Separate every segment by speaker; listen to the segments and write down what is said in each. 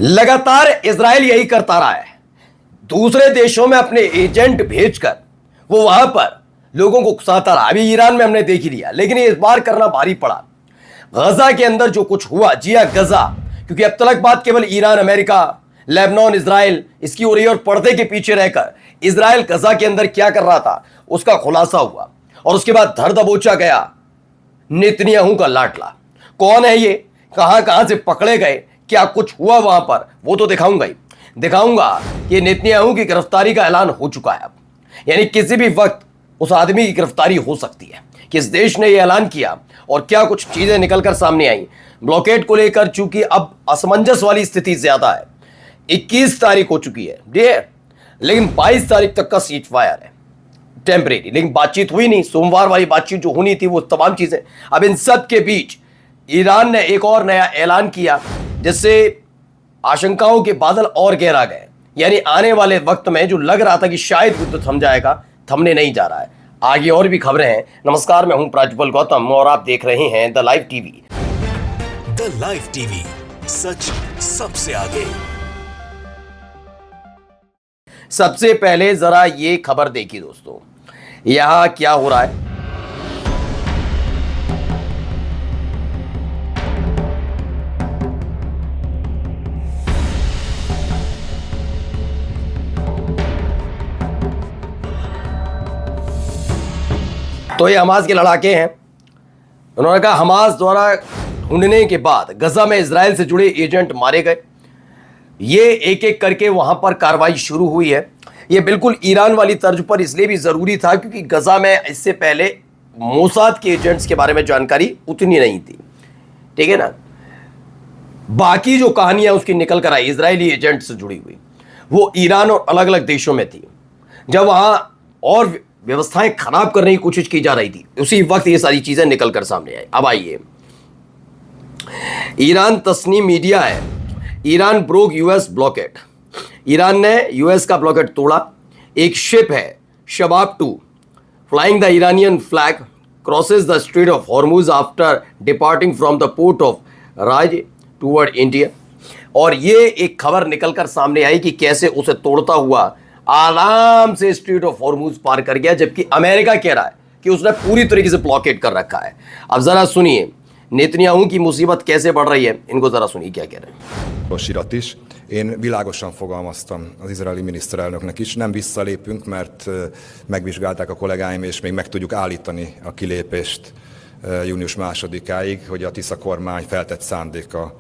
Speaker 1: लगातार इजराइल यही करता रहा है। दूसरे देशों में अपने एजेंट भेजकर वो वहां पर लोगों को उकसाता रहा। अभी ईरान में हमने देख ही लिया, लेकिन इस बार करना भारी पड़ा। गजा के अंदर जो कुछ हुआ, जी हां गजा, क्योंकि अब तक बात केवल ईरान, अमेरिका, लेबनान, इजराइल इसकी हो रही है और पर्दे के पीछे रहकर इजराइल गजा के अंदर क्या कर रहा था उसका खुलासा हुआ। और उसके बाद धर दबोचा गया नेतन्याहू का लाडला। कौन है ये, कहां कहां से पकड़े गए, क्या कुछ हुआ वहां पर, वो तो दिखाऊंगा ही दिखाऊंगा कि नेतन्याहू की गिरफ्तारी का ऐलान हो चुका है अब। यानी किसी भी वक्त उस आदमी की गिरफ्तारी हो सकती है। किस देश ने यह ऐलान किया और क्या कुछ चीजें निकलकर सामने आई ब्लॉकेड को लेकर, चूंकि अब असमंजस वाली स्थिति ज्यादा है। 21 तारीख हो चुकी है डियर, लेकिन 22 तारीख तक का सीज फायर है टेम्परेरी, लेकिन बातचीत हुई नहीं। सोमवार वाली बातचीत जो होनी थी वो तमाम चीजें। अब इन सब के बीच ईरान ने एक और नया ऐलान किया, जिससे आशंकाओं के बादल और गहरा गए। यानी आने वाले वक्त में जो लग रहा था कि शायद युद्ध थम जाएगा, थमने नहीं जा रहा है। आगे और भी खबरें हैं। नमस्कार, मैं हूं प्राज्वल गौतम और आप देख रहे हैं the live TV.
Speaker 2: The live TV, सच सबसे आगे।
Speaker 1: सबसे पहले जरा ये खबर देखिए दोस्तों, यहां क्या हो रहा है। तो ये हमास के लड़ाके हैं। उन्होंने कहा हमास द्वारा ढूंढने के बाद गजा में इजराइल से जुड़े एजेंट मारे गए। ये एक एक करके वहां पर कार्रवाई शुरू हुई है। ये बिल्कुल ईरान वाली तर्ज पर इसलिए भी जरूरी था क्योंकि गजा में इससे पहले मोसाद के एजेंट्स के बारे में जानकारी उतनी नहीं थी, ठीक है ना। बाकी जो कहानियां उसकी निकल कर आई इजरायली एजेंट से जुड़ी हुई, वो ईरान और अलग अलग देशों में थी। जब वहां और व्यवस्थाएं खराब करने की कोशिश की जा रही थी, उसी वक्त ये सारी चीजें निकलकर सामने आई। अब आइए, ईरान तस्नीम मीडिया है। Iran broke US blockade. Iran ने यूएस का ब्लॉकेट तोड़ा। एक शिप है Shabab 2 flying the Iranian flag crosses the strait of Hormuz after departing from the port of Raj toward India. और ये एक खबर निकलकर सामने आई कि कैसे उसे तोड़ता हुआ आराम से स्ट्रेट ऑफ हॉर्मुज पार कर गया, जबकि अमेरिका कह रहा है कि उसने पूरी तरीके से ब्लॉकेट कर रखा है। अब जरा सुनिए नेतन्याहू की मुसीबत कैसे बढ़ रही है, इनको जरा सुनिए क्या कह रहे हैं।
Speaker 3: Irat is. Én világosan fogalmaztam az izraeli miniszterelnöknek is, nem visszalépünk, mert megvizsgálták a kollégáim, és még meg tudjuk állítani a kilépést június 2-áig, hogy a Tisza kormány feltett szándéka,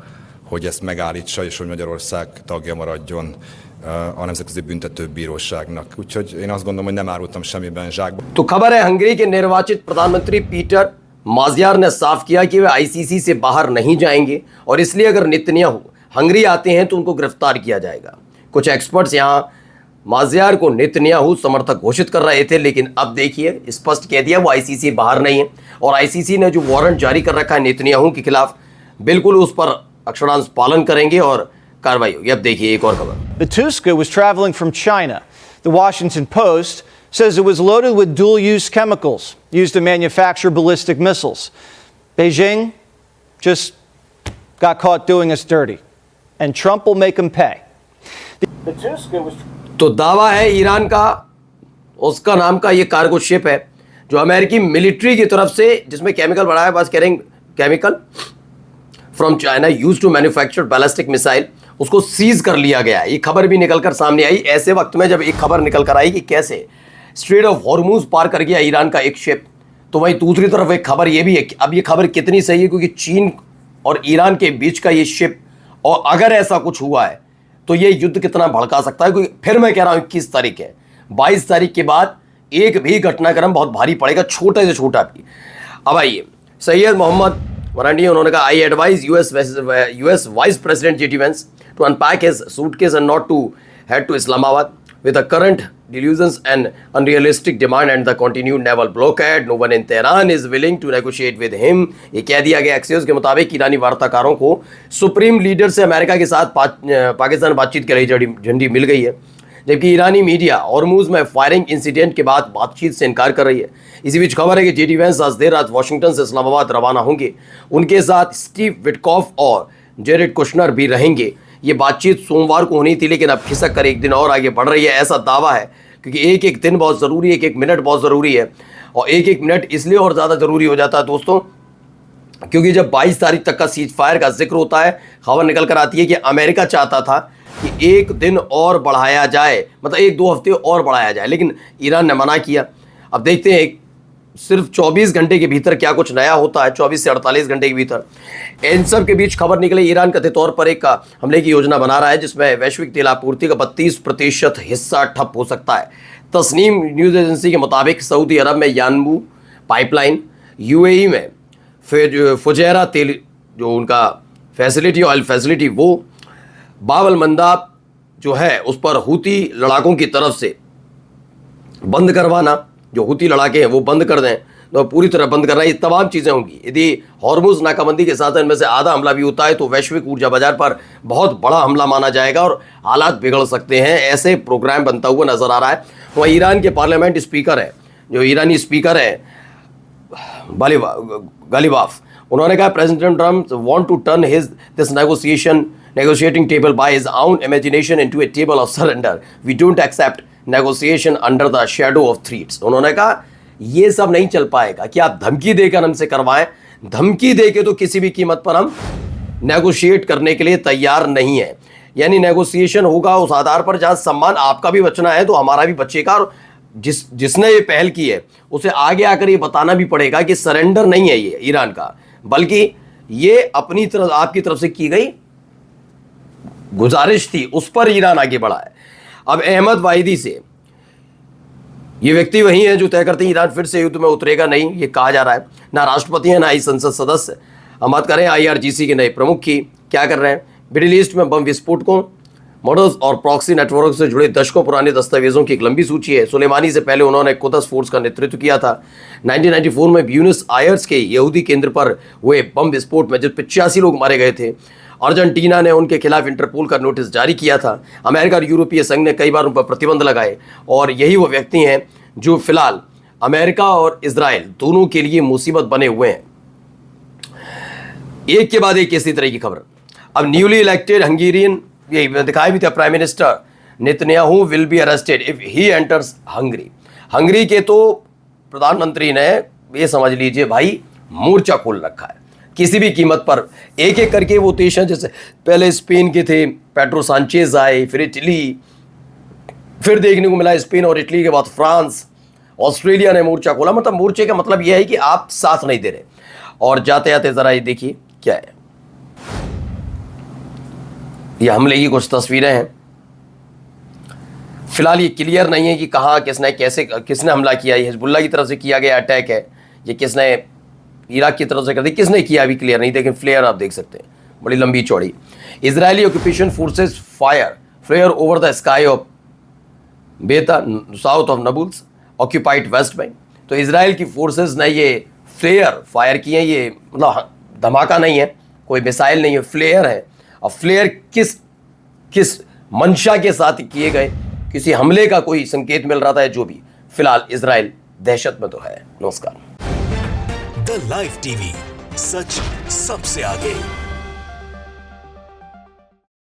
Speaker 3: hogy ezt megállítsa, és hogy Magyarország tagja maradjon a Nemzetközi Büntetőbíróságnak. Úgyhogy én azt gondolom, hogy nem árultam semmiben zsákba.
Speaker 1: तो खबर है, Hungary के निर्वाचित प्रधानमंत्री Peter माजियार ने साफ किया कि वे आईसीसी से बाहर नहीं जाएंगे और इसलिए अगर नेतन्याहू हंगरी आते हैं तो उनको गिरफ्तार किया जाएगा। कुछ एक्सपर्ट्स यहाँ माजियार को नेतन्याहू समर्थक घोषित कर रहे थे, लेकिन अब देखिए स्पष्ट कह दिया वो आईसीसी बाहर नहीं है। और आईसीसी ने जो वारंट जारी कर रखा है नेतन्याहू के खिलाफ, बिल्कुल उस पर अक्षरांश पालन करेंगे और कार्रवाई होगी। अब देखिए एक और खबर।
Speaker 4: The Tuska was traveling from China. The Washington Post says it was loaded with dual-use chemicals used to manufacture ballistic missiles. Beijing just got caught doing us dirty, and Trump will make him pay. The Tuska was.
Speaker 1: तो दावा है Iran का, उसका नाम का ये cargo ship है जो अमेरिकी मिलिट्री की तरफ से, जिसमें केमिकल बढ़ाया है, बस कह रहे हैं chemical from China use to manufacture ballistic missile, उसको सीज कर लिया गया। ये खबर भी निकलकर सामने आई ऐसे वक्त में जब एक खबर निकल कर आई कि कैसे स्ट्रेट ऑफ हॉर्मुज पार कर गया ईरान का एक शिप। तो वहीं दूसरी तरफ एक खबर ये भी है कि अब ये खबर कितनी सही है, क्योंकि चीन और ईरान के बीच का ये शिप, और अगर ऐसा कुछ हुआ है तो ये युद्ध कितना भड़का सकता है। क्योंकि फिर मैं कह रहा हूँ 21 तारीख है, 22 तारीख के बाद एक भी घटनाक्रम बहुत भारी पड़ेगा, छोटे से छोटा भी। अब आइए, सैयद मोहम्मद मरांडी, उन्होंने कहा I advise US vice president JD Vance to unpack his suitcase and not to head to Islamabad with the current delusions and unrealistic demand and the continued naval blockade. No one in Tehran is willing to negotiate with him. ये कह दिया गया। Axios के मुताबिक ईरानी वार्ताकारों को supreme leader से America के साथ पाकिस्तान बातचीत के लिए झंडी मिल गई है, जबकि ईरानी मीडिया हॉर्मुज में फायरिंग इंसिडेंट के बाद बातचीत से इनकार कर रही है। इसी बीच खबर है कि जेडी वेंस आज देर रात वाशिंगटन से इस्लामाबाद रवाना होंगे। उनके साथ स्टीव विटकॉफ और जेरेड कुशनर भी रहेंगे। ये बातचीत सोमवार को होनी थी, लेकिन अब खिसक कर एक दिन और आगे बढ़ रही है, ऐसा दावा है। क्योंकि एक एक दिन बहुत ज़रूरी है, एक एक मिनट बहुत ज़रूरी है। और एक एक मिनट इसलिए और ज़्यादा ज़रूरी हो जाता है दोस्तों, क्योंकि जब 22 तारीख तक का सीज फायर का जिक्र होता है, खबर निकल कर आती है कि अमेरिका चाहता था कि एक दिन और बढ़ाया जाए, मतलब 1-2 हफ्ते और बढ़ाया जाए, लेकिन ईरान ने मना किया। अब देखते हैं सिर्फ 24 घंटे के भीतर क्या कुछ नया होता है, 24 से 48 घंटे के भीतर। इन सब के बीच खबर निकली, ईरान कथित तौर पर एक हमले की योजना बना रहा है, जिसमें वैश्विक तेल आपूर्ति का 32% हिस्सा ठप हो सकता है। तस्नीम न्यूज़ एजेंसी के मुताबिक सऊदी अरब में यानबू पाइपलाइन, यूएई में फुजैरा तेल जो उनका फैसिलिटी, ऑयल फैसिलिटी, वो बाबल मंदाब जो है उस पर हूती लड़ाकों की तरफ से बंद करवाना, जो हूती लड़ाके हैं वो बंद कर दें, तो पूरी तरह बंद करना, ये तमाम चीज़ें होंगी। यदि हॉर्मुज़ नाकाबंदी के साथ इनमें से आधा हमला भी होता है तो वैश्विक ऊर्जा बाजार पर बहुत बड़ा हमला माना जाएगा और हालात बिगड़ सकते हैं। ऐसे प्रोग्राम बनता हुआ नजर आ रहा है। वह ईरान के पार्लियामेंट स्पीकर है, जो ईरानी स्पीकर है गालिबाफ, उन्होंने कहा president Trump want to turn this negotiating table by his own imagination into a table of surrender. We don't accept negotiation under the shadow of threats. उन्होंने कहा ये सब नहीं चल पाएगा कि आप धमकी देकर हमसे करवाएं, धमकी देके तो किसी भी कीमत पर हम नेगोशिएट करने के लिए तैयार नहीं है। यानी नेगोशिएशन होगा उस आधार पर जहां सम्मान आपका भी बचना है तो हमारा भी बचेगा, और जिसने ये पहल की है उसे आगे आकर ये बताना भी पड़ेगा कि सरेंडर नहीं है ये ईरान का, बल्कि ये अपनी तरफ, आपकी तरफ से की गई गुजारिश थी, उस पर ईरान आगे बढ़ा है। अब अहमद वाहिदी से, ये व्यक्ति वही है जो तय करते हैं ईरान फिर से युद्ध में उतरेगा नहीं, ये कहा जा रहा है। ना राष्ट्रपति है ना ही संसद सदस्य। हम बात करें IRGC के नए प्रमुख की, क्या कर रहे हैं? मिडिल ईस्ट में बम विस्फोटकों, मॉडल्स और प्रॉक्सी नेटवर्क से जुड़े दशकों पुराने दस्तावेजों की एक लंबी सूची है। सुलेमानी से पहले उन्होंने कुदस फोर्स का नेतृत्व किया था। 1994 में ब्यूनस आयर्स के यहूदी केंद्र पर हुए बम विस्फोट में जब 85 लोग मारे गए थे। अर्जेंटीना ने उनके खिलाफ इंटरपोल का नोटिस जारी किया था। अमेरिका और यूरोपीय संघ ने कई बार उन पर प्रतिबंध लगाए, और यही वो व्यक्ति हैं जो फिलहाल अमेरिका और इजराइल दोनों के लिए मुसीबत बने हुए हैं। एक के बाद एक इसी तरह की खबर। अब न्यूली इलेक्टेड हंगेरियन, ये दिखाया भी था, prime minister Netanyahu will be arrested if he enters Hungary. Hungary के तो प्रधानमंत्री ने, ये समझ लीजिए भाई, मोर्चा खोल रखा है किसी भी कीमत पर। एक एक करके वो देश हैं, जैसे पहले स्पेन के थे, पेड्रो सांचेज आए, फिर इटली, फिर देखने को मिला स्पेन और इटली के बाद फ्रांस, ऑस्ट्रेलिया ने मोर्चा खोला। मतलब मोर्चे का मतलब यह है कि आप साथ नहीं दे रहे। और जाते जाते जरा ये देखिए क्या है, ये हमले की कुछ तस्वीरें हैं। फिलहाल ये क्लियर नहीं है कि कहाँ, किसने, कैसे, किसने हमला किया। ये हिजबुल्ला की तरफ से किया गया अटैक है, ये किसने इराक की तरफ से कर दी, किसने किया अभी क्लियर नहीं, लेकिन फ्लेयर आप देख सकते हैं बड़ी लंबी चौड़ी। Israeli occupation forces flare over the sky of Beita south of Nablus occupied West Bank. तो इजराइल की फोर्सेस ने ये फ्लेयर फायर किए, ये मतलब धमाका नहीं है, कोई मिसाइल नहीं है, फ्लेयर है। अब फ्लेयर किस मंशा के साथ किए गए, किसी हमले का कोई संकेत मिल रहा था, जो भी, फिलहाल इजराइल दहशत में तो है। नमस्कार।
Speaker 2: द लाइव टीवी, सच सबसे आगे।